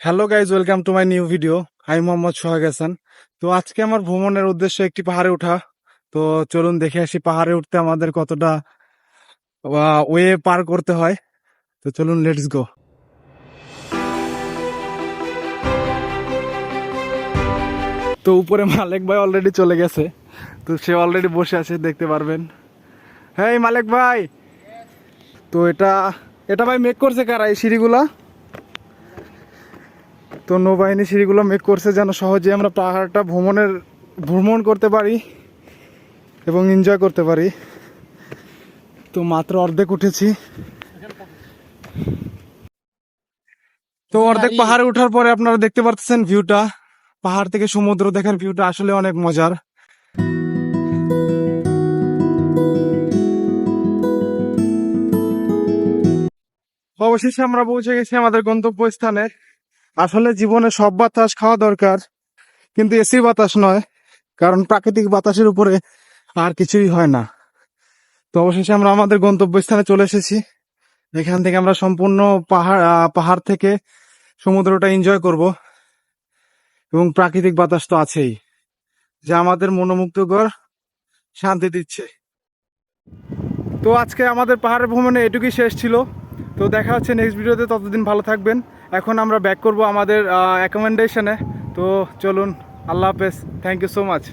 Hello guys, welcome to my new video. আমি মোহাম্মদ সোহাগ হাসান। তো আজকে আমার ভ্রমণের উদ্দেশ্য একটি পাহাড়ে ওঠা। তো চলুন দেখে আসি পাহাড়ে উঠতে আমাদের কতটা ওয়ে পার করতে হয়। তো চলুন, লেটস গো। তো উপরে মালিক ভাই অলরেডি চলে গেছে। তো সে অলরেডি বসে আছে, দেখতে পারবেন। হ্যাঁ মালিক ভাই, তো এটা এটা ভাই মেক করছে কারা এই সিঁড়িগুলা? তো নৌবাহিনী সিঁড়িগুলো মেক করছে যেন সহজে আমরা পাহাড়টা ভ্রমণ করতে পারি এবং এনজয় করতে পারি। তো মাত্র অর্ধেক উঠেছি। তো অর্ধেক পাহাড়ে ওঠার পরে আপনারা দেখতে পাচ্ছেন ভিউটা, পাহাড় থেকে সমুদ্র দেখার ভিউটা আসলে অনেক মজার। অবশেষে আমরা পৌঁছে গেছি আমাদের গন্তব্যস্থানে। আসলে জীবনে সব বাতাস খাওয়া দরকার, কিন্তু এসি বাতাস নয়, কারণ প্রাকৃতিক বাতাসের উপরে আর কিছুই হয় না। তো অবশেষে আমরা আমাদের গন্তব্যস্থানে চলে এসেছি। এখান থেকে আমরা সম্পূর্ণ পাহাড় থেকে সমুদ্রটা এনজয় করব, এবং প্রাকৃতিক বাতাস তো আছেই, যা আমাদের মনোমুগ্ধকর শান্তি দিচ্ছে। তো আজকে আমাদের পাহাড়ের ভ্রমণে এটুকুই শেষ ছিল। তো দেখা হচ্ছে নেক্সট ভিডিওতে, ততদিন ভালো থাকবেন। এখন আমরা ব্যাক করব আমাদের অ্যাকোমোডেশনে। তো চলুন, আল্লাহ হাফেজ, থ্যাংক ইউ সো মাচ।